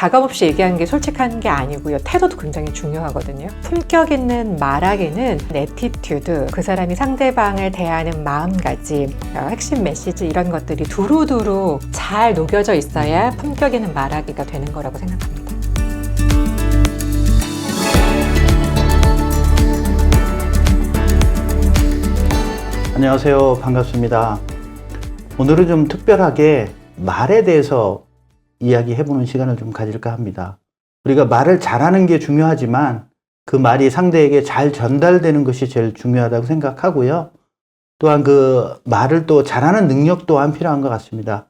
가감없이 얘기하는 게 솔직한 게 아니고요. 태도도 굉장히 중요하거든요. 품격 있는 말하기는 애티튜드, 그 사람이 상대방을 대하는 마음가짐, 핵심 메시지 이런 것들이 두루두루 잘 녹여져 있어야 품격 있는 말하기가 되는 거라고 생각합니다. 안녕하세요. 반갑습니다. 오늘은 좀 특별하게 말에 대해서 이야기해보는 시간을 좀 가질까 합니다. 우리가 말을 잘하는 게 중요하지만 그 말이 상대에게 잘 전달되는 것이 제일 중요하다고 생각하고요. 또한 그 말을 또 잘하는 능력 또한 필요한 것 같습니다.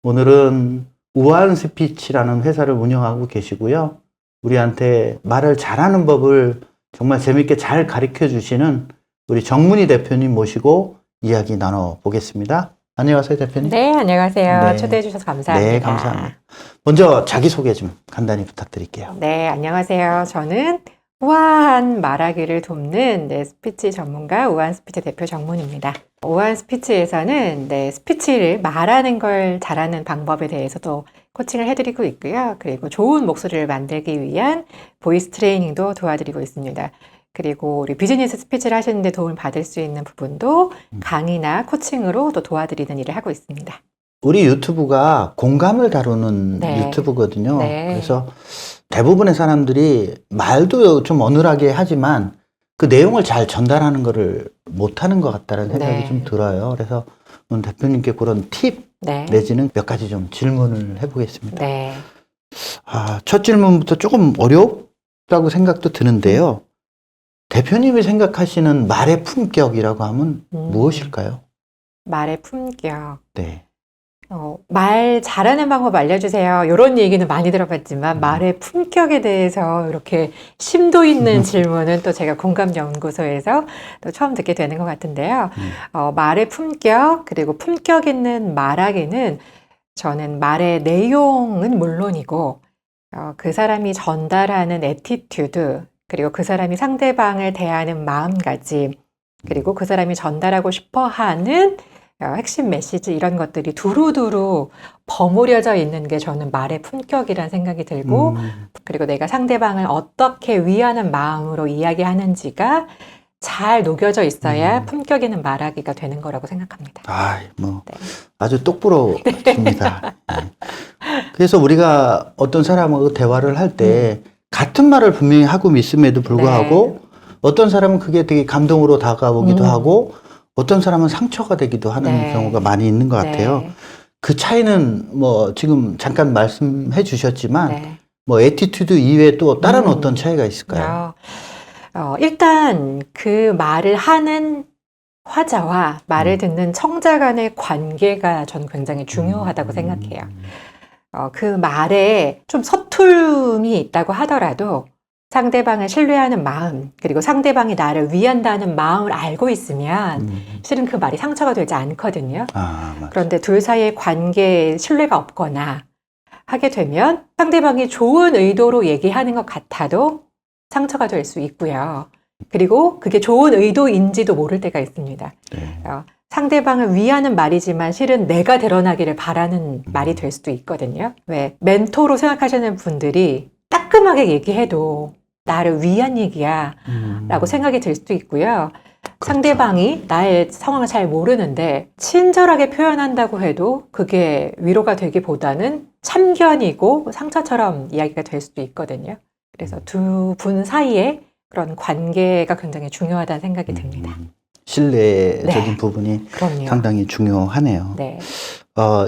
오늘은 우한 스피치라는 회사를 운영하고 계시고요. 우리한테 말을 잘하는 법을 정말 재밌게 잘 가르쳐 주시는 우리 정문희 대표님 모시고 이야기 나눠보겠습니다. 안녕하세요, 대표님. 네, 안녕하세요. 네. 초대해 주셔서 감사합니다. 네, 감사합니다. 먼저 자기소개 좀 간단히 부탁드릴게요. 네, 안녕하세요. 저는 우아한 말하기를 돕는 스피치 전문가 우한 스피치 대표 정문입니다. 우한 스피치에서는 스피치를 말하는 걸 잘하는 방법에 대해서도 코칭을 해드리고 있고요. 그리고 좋은 목소리를 만들기 위한 보이스 트레이닝도 도와드리고 있습니다. 그리고 우리 비즈니스 스피치를 하시는데 도움을 받을 수 있는 부분도 강의나 코칭으로 또 도와드리는 일을 하고 있습니다. 우리 유튜브가 공감을 다루는 네. 유튜브거든요. 네. 그래서 대부분의 사람들이 말도 좀 어눌하게 하지만 그 내용을 잘 전달하는 것을 못하는 것 같다는 생각이 네. 좀 들어요. 그래서 오늘 대표님께 그런 팁 네. 내지는 몇 가지 좀 질문을 해보겠습니다. 네. 첫 질문부터 조금 어렵다고 생각도 드는데요. 대표님이 생각하시는 말의 품격이라고 하면 무엇일까요? 말의 품격. 네. 말 잘하는 방법 알려주세요. 이런 얘기는 많이 들어봤지만 말의 품격에 대해서 이렇게 심도 있는 질문은 또 제가 공감연구소에서 또 처음 듣게 되는 것 같은데요. 말의 품격, 그리고 품격 있는 말하기는 저는 말의 내용은 물론이고 그 사람이 전달하는 애티튜드, 그리고 그 사람이 상대방을 대하는 마음가짐, 그리고 그 사람이 전달하고 싶어 하는 핵심 메시지 이런 것들이 두루두루 버무려져 있는 게 저는 말의 품격이라는 생각이 들고 그리고 내가 상대방을 어떻게 위하는 마음으로 이야기하는지가 잘 녹여져 있어야 품격 있는 말하기가 되는 거라고 생각합니다. 네. 아주 네. 똑부러집니다. 네. 그래서 우리가 어떤 사람하고 대화를 할 때 같은 말을 분명히 하고 있음에도 불구하고 어떤 사람은 그게 되게 감동으로 다가오기도 하고 어떤 사람은 상처가 되기도 하는 경우가 많이 있는 것 같아요. 그 차이는 뭐 지금 잠깐 말씀해 주셨지만 뭐 애티튜드 이외에 또 다른 어떤 차이가 있을까요? 일단 그 말을 하는 화자와 말을 듣는 청자 간의 관계가 저는 굉장히 중요하다고 생각해요. 그 말에 좀 서툴음이 있다고 하더라도 상대방을 신뢰하는 마음, 그리고 상대방이 나를 위한다는 마음을 알고 있으면 실은 그 말이 상처가 되지 않거든요. 그런데 둘 사이의 관계에 신뢰가 없거나 하게 되면 상대방이 좋은 의도로 얘기하는 것 같아도 상처가 될 수 있고요. 그리고 그게 좋은 의도인지도 모를 때가 있습니다. 상대방을 위하는 말이지만 실은 내가 드러나기를 바라는 말이 될 수도 있거든요. 왜 멘토로 생각하시는 분들이 따끔하게 얘기해도 나를 위한 얘기야 라고 생각이 들 수도 있고요. 상대방이 나의 상황을 잘 모르는데 친절하게 표현한다고 해도 그게 위로가 되기보다는 참견이고 상처처럼 이야기가 될 수도 있거든요. 그래서 두 분 사이에 그런 관계가 굉장히 중요하다는 생각이 듭니다. 신뢰적인 부분이 그럼요. 상당히 중요하네요. 네.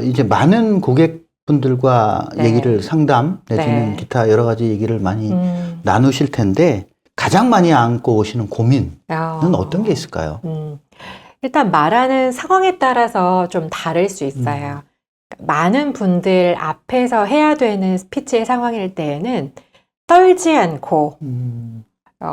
이제 많은 고객분들과 얘기를 상담 내지는 기타 여러 가지 얘기를 많이 나누실 텐데 가장 많이 안고 오시는 고민은 어떤 게 있을까요? 일단 말하는 상황에 따라서 좀 다를 수 있어요. 많은 분들 앞에서 해야 되는 스피치의 상황일 때에는 떨지 않고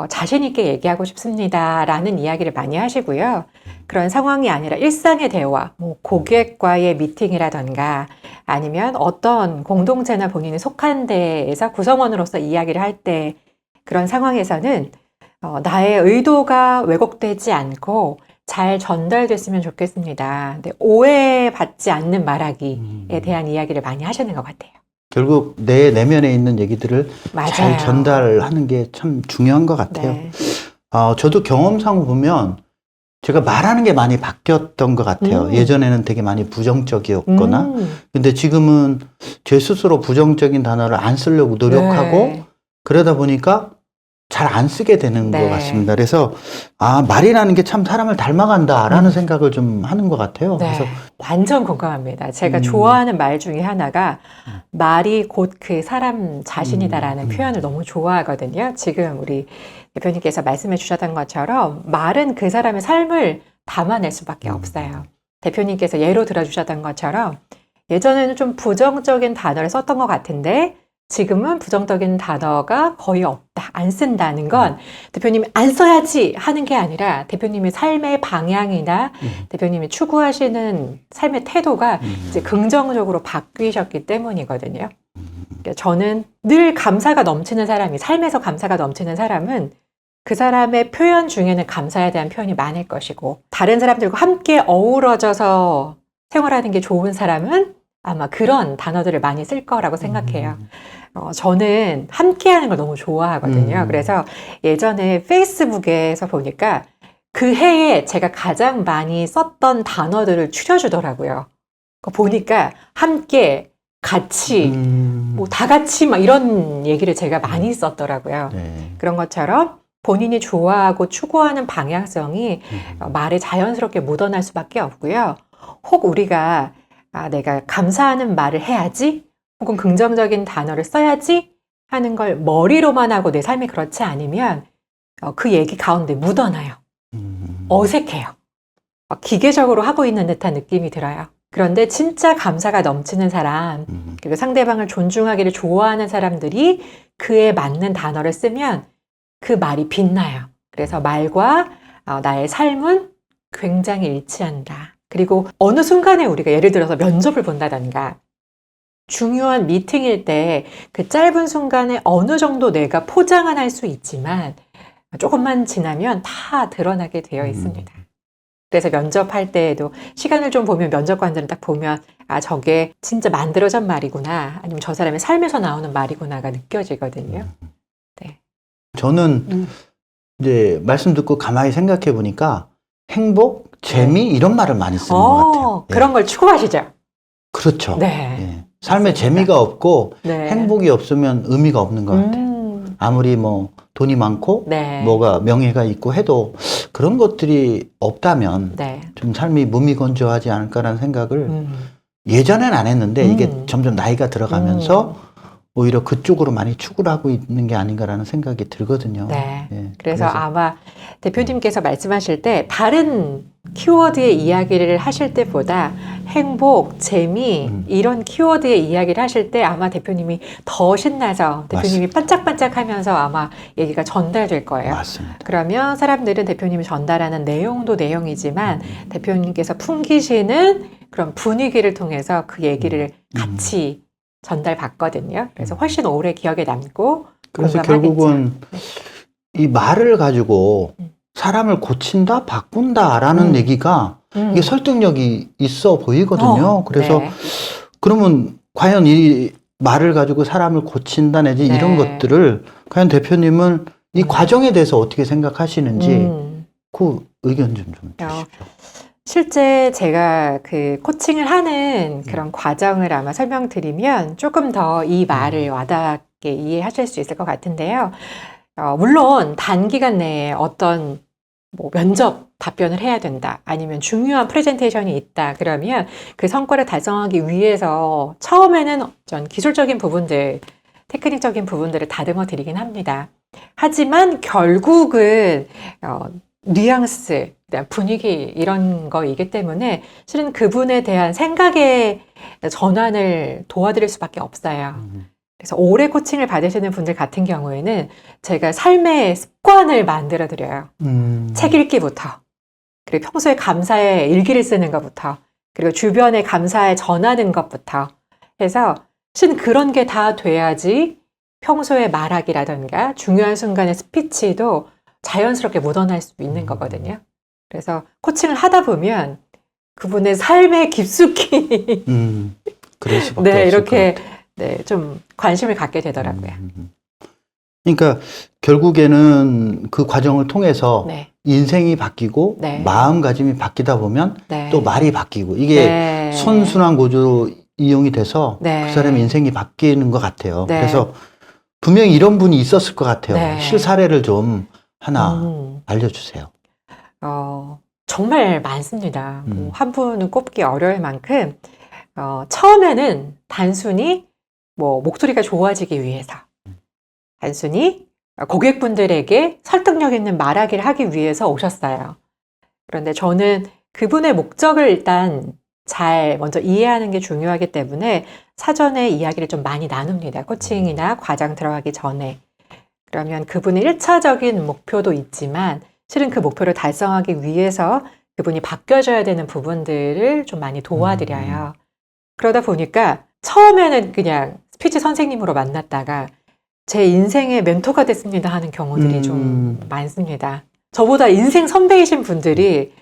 자신 있게 얘기하고 싶습니다 라는 이야기를 많이 하시고요. 그런 상황이 아니라 일상의 대화, 뭐 고객과의 미팅이라던가 아니면 어떤 공동체나 본인이 속한 데에서 구성원으로서 이야기를 할 때 그런 상황에서는 나의 의도가 왜곡되지 않고 잘 전달됐으면 좋겠습니다. 근데 오해받지 않는 말하기에 대한 이야기를 많이 하시는 것 같아요. 결국 내 내면에 있는 얘기들을 맞아요. 잘 전달하는 게 참 중요한 것 같아요. 네. 저도 경험상 보면 제가 말하는 게 많이 바뀌었던 것 같아요. 예전에는 되게 많이 부정적이었거나, 근데 지금은 제 스스로 부정적인 단어를 안 쓰려고 노력하고, 네. 그러다 보니까 잘 안 쓰게 되는 네. 것 같습니다. 그래서, 말이라는 게 참 사람을 닮아간다라는 생각을 좀 하는 것 같아요. 네. 그래서, 완전 공감합니다. 제가 좋아하는 말 중에 하나가 말이 곧 그 사람 자신이다라는 표현을 너무 좋아하거든요. 지금 우리 대표님께서 말씀해 주셨던 것처럼 말은 그 사람의 삶을 담아낼 수밖에 없어요. 대표님께서 예로 들어주셨던 것처럼 예전에는 좀 부정적인 단어를 썼던 것 같은데 지금은 부정적인 단어가 거의 없다, 안 쓴다는 건 대표님이 안 써야지 하는 게 아니라 대표님의 삶의 방향이나 대표님이 추구하시는 삶의 태도가 이제 긍정적으로 바뀌셨기 때문이거든요. 그러니까 저는 늘 감사가 넘치는 사람이, 삶에서 감사가 넘치는 사람은 그 사람의 표현 중에는 감사에 대한 표현이 많을 것이고, 다른 사람들과 함께 어우러져서 생활하는 게 좋은 사람은 아마 그런 단어들을 많이 쓸 거라고 생각해요. 저는 함께 하는 걸 너무 좋아하거든요. 그래서 예전에 페이스북에서 보니까 그 해에 제가 가장 많이 썼던 단어들을 추려주더라고요. 그거 보니까 함께, 같이, 뭐 다 같이 막 이런 얘기를 제가 많이 썼더라고요. 네. 그런 것처럼 본인이 좋아하고 추구하는 방향성이 말에 자연스럽게 묻어날 수밖에 없고요. 혹 우리가 내가 감사하는 말을 해야지, 혹은 긍정적인 단어를 써야지 하는 걸 머리로만 하고 내 삶이 그렇지 않으면 그 얘기 가운데 묻어나요. 어색해요. 기계적으로 하고 있는 듯한 느낌이 들어요. 그런데 진짜 감사가 넘치는 사람, 그리고 상대방을 존중하기를 좋아하는 사람들이 그에 맞는 단어를 쓰면 그 말이 빛나요. 그래서 말과 나의 삶은 굉장히 일치한다. 그리고 어느 순간에 우리가 예를 들어서 면접을 본다던가 중요한 미팅일 때 그 짧은 순간에 어느 정도 내가 포장은 할 수 있지만 조금만 지나면 다 드러나게 되어 있습니다. 그래서 면접할 때에도 시간을 좀 보면 면접관들은 딱 보면 저게 진짜 만들어진 말이구나, 아니면 저 사람의 삶에서 나오는 말이구나가 느껴지거든요. 네. 저는 이제 말씀 듣고 가만히 생각해 보니까 행복, 재미 이런 말을 많이 쓰는 것 같아요. 그런 걸 추구하시죠? 그렇죠. 네. 예. 삶에 재미가 없고 네. 행복이 없으면 의미가 없는 것 같아요. 아무리 뭐 돈이 많고 네. 뭐가 명예가 있고 해도 그런 것들이 없다면 네. 좀 삶이 무미건조하지 않을까라는 생각을 예전엔 안 했는데 이게 점점 나이가 들어가면서 오히려 그쪽으로 많이 추구를 하고 있는 게 아닌가라는 생각이 들거든요. 네. 예, 그래서 아마 대표님께서 말씀하실 때 다른 키워드의 이야기를 하실 때보다 행복, 재미 이런 키워드의 이야기를 하실 때 아마 대표님이 더 신나서 대표님이 반짝반짝하면서 아마 얘기가 전달될 거예요. 맞습니다. 그러면 사람들은 대표님이 전달하는 내용도 내용이지만 대표님께서 풍기시는 그런 분위기를 통해서 그 얘기를 같이 전달받거든요. 그래서 훨씬 오래 기억에 남고 그래서 공감하겠죠. 결국은 이 말을 가지고 사람을 고친다, 바꾼다라는 얘기가 이게 설득력이 있어 보이거든요. 그래서 네. 그러면 과연 이 말을 가지고 사람을 고친다 내지 네. 이런 것들을 과연 대표님은 이 과정에 대해서 어떻게 생각하시는지 그 의견 좀 주시죠. 실제 제가 그 코칭을 하는 그런 과정을 아마 설명드리면 조금 더 이 말을 와닿게 이해하실 수 있을 것 같은데요. 물론 단기간 내에 어떤 뭐 면접 답변을 해야 된다, 아니면 중요한 프레젠테이션이 있다, 그러면 그 성과를 달성하기 위해서 처음에는 어떤 기술적인 부분들, 테크닉적인 부분들을 다듬어 드리긴 합니다. 하지만 결국은 뉘앙스, 분위기 이런 거이기 때문에 실은 그분에 대한 생각의 전환을 도와드릴 수밖에 없어요. 그래서 오래 코칭을 받으시는 분들 같은 경우에는 제가 삶의 습관을 만들어 드려요. 책 읽기부터, 그리고 평소에 감사의 일기를 쓰는 것부터, 그리고 주변에 감사에 전하는 것부터 해서 실은 그런 게 다 돼야지 평소에 말하기라든가 중요한 순간의 스피치도 자연스럽게 묻어날 수 있는 거거든요. 그래서 코칭을 하다 보면 그분의 삶에 깊숙이 그럴 수밖에 네, 없을 이렇게 것 같아요. 네, 좀 관심을 갖게 되더라고요. 그러니까 결국에는 그 과정을 통해서 네. 인생이 바뀌고 네. 마음가짐이 바뀌다 보면 네. 또 말이 바뀌고 이게 네. 선순환 구조로 이용이 돼서 네. 그 사람의 인생이 바뀌는 것 같아요. 네. 그래서 분명히 이런 분이 있었을 것 같아요. 네. 실사례를 좀 하나 알려주세요. 정말 많습니다. 뭐한 분은 꼽기 어려울 만큼 처음에는 단순히 뭐 목소리가 좋아지기 위해서 단순히 고객분들에게 설득력 있는 말하기를 하기 위해서 오셨어요. 그런데 저는 그분의 목적을 일단 잘 먼저 이해하는 게 중요하기 때문에 사전에 이야기를 좀 많이 나눕니다. 코칭이나 과정 들어가기 전에. 그러면 그분의 1차적인 목표도 있지만 실은 그 목표를 달성하기 위해서 그분이 바뀌어져야 되는 부분들을 좀 많이 도와드려요. 그러다 보니까 처음에는 그냥 스피치 선생님으로 만났다가 제 인생의 멘토가 됐습니다 하는 경우들이 좀 많습니다. 저보다 인생 선배이신 분들이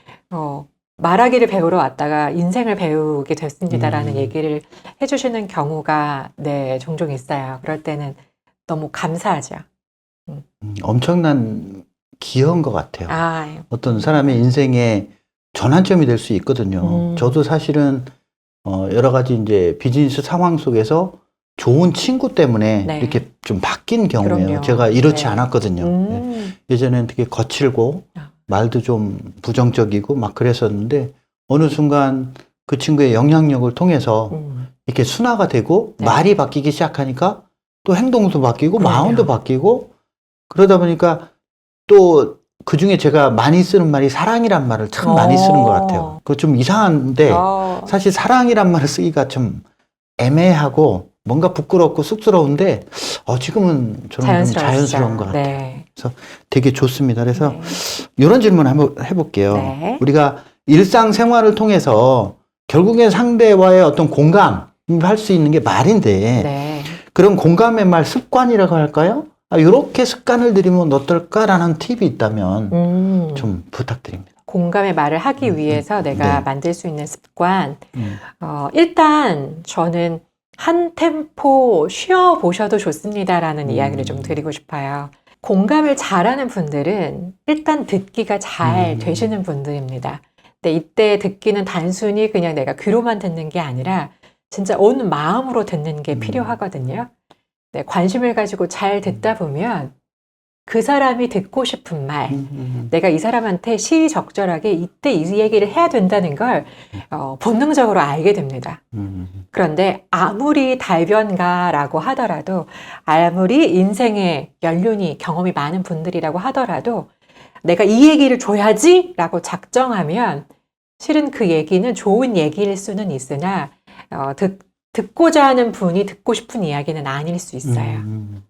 말하기를 배우러 왔다가 인생을 배우게 됐습니다라는 얘기를 해주시는 경우가 네, 종종 있어요. 그럴 때는 너무 감사하죠. 엄청난 기여인 것 같아요. 아, 어떤 사람의 인생의 전환점이 될 수 있거든요. 저도 사실은 여러 가지 이제 비즈니스 상황 속에서 좋은 친구 때문에 네. 이렇게 좀 바뀐 경우예요. 그럼요. 제가 이렇지 네. 않았거든요. 네. 예전에는 되게 거칠고 말도 좀 부정적이고 막 그랬었는데 어느 순간 그 친구의 영향력을 통해서 이렇게 순화가 되고 네. 말이 바뀌기 시작하니까 또 행동도 바뀌고 그럼요. 마음도 바뀌고 그러다 보니까 또 그 중에 제가 많이 쓰는 말이 사랑이란 말을 참 많이 쓰는 것 같아요. 그거 좀 이상한데 사실 사랑이란 말을 쓰기가 좀 애매하고 뭔가 부끄럽고 쑥스러운데 지금은 저는 좀 자연스러운 것 같아요. 네. 그래서 되게 좋습니다. 그래서 네. 이런 질문 한번 해볼게요. 네. 우리가 일상생활을 통해서 결국엔 상대와의 어떤 공감을 할 수 있는 게 말인데 네. 그런 공감의 말 습관이라고 할까요? 이렇게 습관을 들이면 어떨까라는 팁이 있다면 좀 부탁드립니다. 공감의 말을 하기 위해서 내가 네. 만들 수 있는 습관. 일단 저는 한 템포 쉬어보셔도 좋습니다라는 이야기를 좀 드리고 싶어요. 공감을 잘하는 분들은 일단 듣기가 잘 되시는 분들입니다. 근데 이때 듣기는 단순히 그냥 내가 귀로만 듣는 게 아니라 진짜 온 마음으로 듣는 게 필요하거든요. 네, 관심을 가지고 잘 듣다 보면 그 사람이 듣고 싶은 말, 내가 이 사람한테 시의적절하게 이때 이 얘기를 해야 된다는 걸 본능적으로 알게 됩니다. 그런데 아무리 달변가라고 하더라도 아무리 인생의 연륜이 경험이 많은 분들이라고 하더라도 내가 이 얘기를 줘야지 라고 작정하면 실은 그 얘기는 좋은 얘기일 수는 있으나 듣고자 하는 분이 듣고 싶은 이야기는 아닐 수 있어요.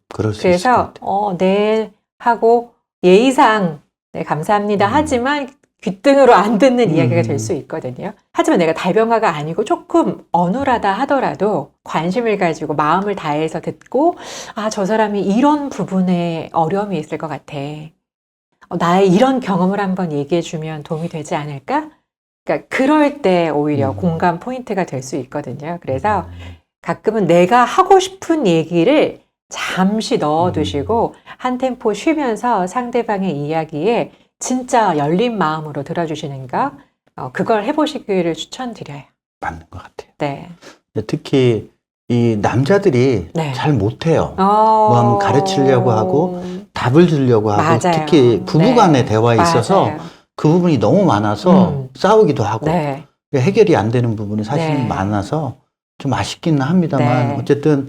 그럴 수 그래서 네 하고 예의상 네, 감사합니다 하지만 귓등으로 안 듣는 이야기가 될 수 있거든요. 하지만 내가 달변가가 아니고 조금 어눌하다 하더라도 관심을 가지고 마음을 다해서 듣고 저 사람이 이런 부분에 어려움이 있을 것 같아. 나의 이런 경험을 한번 얘기해 주면 도움이 되지 않을까? 그러니까 그럴 때 오히려 공감 포인트가 될 수 있거든요. 그래서 가끔은 내가 하고 싶은 얘기를 잠시 넣어두시고 한 템포 쉬면서 상대방의 이야기에 진짜 열린 마음으로 들어주시는 거 그걸 해보시기를 추천드려요. 맞는 것 같아요. 네. 특히 이 남자들이 네. 잘 못해요. 뭐 한번 가르치려고 하고 답을 주려고 하고 맞아요. 특히 부부간의 네. 대화에 있어서 맞아요. 그 부분이 너무 많아서 싸우기도 하고 네. 해결이 안 되는 부분이 사실 네. 많아서 좀 아쉽기는 합니다만 네. 어쨌든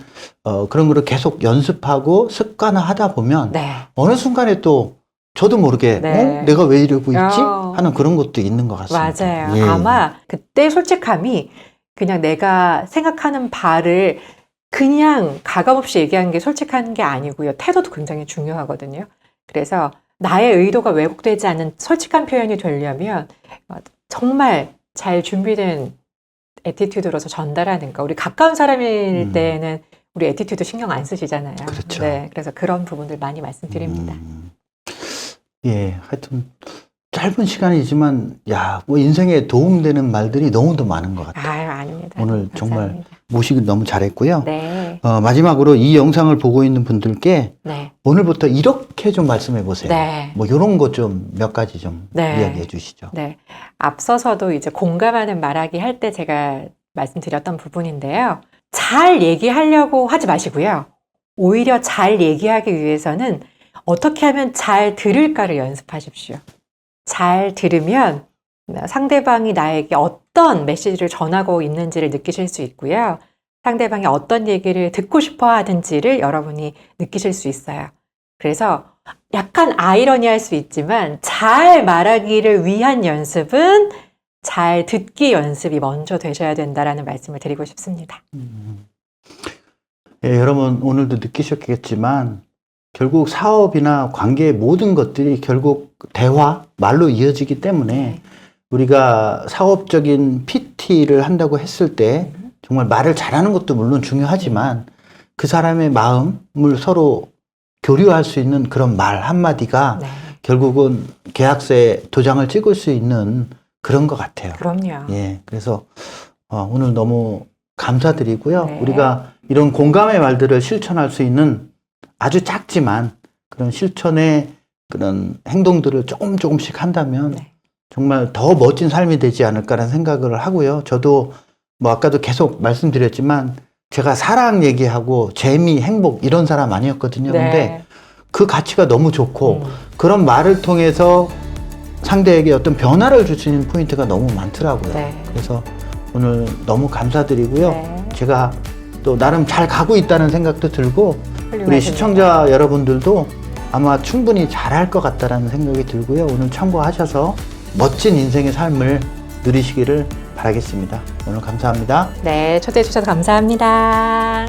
그런 거를 계속 연습하고 습관화하다 보면 네. 어느 순간에 또 저도 모르게 네. 내가 왜 이러고 있지? 하는 그런 것도 있는 것 같습니다. 맞아요. 예. 아마 그때 솔직함이 그냥 내가 생각하는 바를 그냥 가감없이 얘기하는 게 솔직한 게 아니고요. 태도도 굉장히 중요하거든요. 그래서 나의 의도가 왜곡되지 않은 솔직한 표현이 되려면 정말 잘 준비된 애티튜드로서 전달하는 거. 우리 가까운 사람일 때는 우리 애티튜드 신경 안 쓰시잖아요. 그렇죠. 네, 그래서 그런 부분들 많이 말씀드립니다. 예, 하여튼 짧은 시간이지만 뭐 인생에 도움되는 말들이 너무도 많은 것 같아요. 아닙니다. 오늘 감사합니다. 정말 모시기 너무 잘했고요. 네. 마지막으로 이 영상을 보고 있는 분들께 네. 오늘부터 이렇게 좀 말씀해 보세요. 네. 뭐 이런 것 좀 몇 가지 좀 네. 이야기해 주시죠. 네. 앞서서도 이제 공감하는 말하기 할 때 제가 말씀드렸던 부분인데요. 잘 얘기하려고 하지 마시고요. 오히려 잘 얘기하기 위해서는 어떻게 하면 잘 들을까를 연습하십시오. 잘 들으면 상대방이 나에게 어떤 메시지를 전하고 있는지를 느끼실 수 있고요. 상대방이 어떤 얘기를 듣고 싶어 하든지를 여러분이 느끼실 수 있어요. 그래서 약간 아이러니할 수 있지만 잘 말하기를 위한 연습은 잘 듣기 연습이 먼저 되셔야 된다라는 말씀을 드리고 싶습니다. 예, 여러분 오늘도 느끼셨겠지만 결국 사업이나 관계의 모든 것들이 결국 대화, 말로 이어지기 때문에 우리가 사업적인 PT를 한다고 했을 때 정말 말을 잘하는 것도 물론 중요하지만 그 사람의 마음을 서로 교류할 수 있는 그런 말 한마디가 네. 결국은 계약서에 도장을 찍을 수 있는 그런 것 같아요. 그럼요. 예, 그래서 오늘 너무 감사드리고요. 네. 우리가 이런 공감의 말들을 실천할 수 있는 아주 작지만 그런 실천의 그런 행동들을 조금씩 한다면 네. 정말 더 멋진 삶이 되지 않을까라는 생각을 하고요. 저도 뭐 아까도 계속 말씀드렸지만 제가 사랑 얘기하고 재미, 행복 이런 사람 아니었거든요. 네. 근데 그 가치가 너무 좋고 그런 말을 통해서 상대에게 어떤 변화를 줄 수 있는 포인트가 너무 많더라고요. 네. 그래서 오늘 너무 감사드리고요. 네. 제가 또 나름 잘 가고 있다는 생각도 들고 우리 훌륭하십니다. 시청자 여러분들도 아마 충분히 잘할 것 같다는 생각이 들고요. 오늘 참고하셔서 멋진 인생의 삶을 누리시기를 바라겠습니다. 오늘 감사합니다. 네, 초대해 주셔서 감사합니다.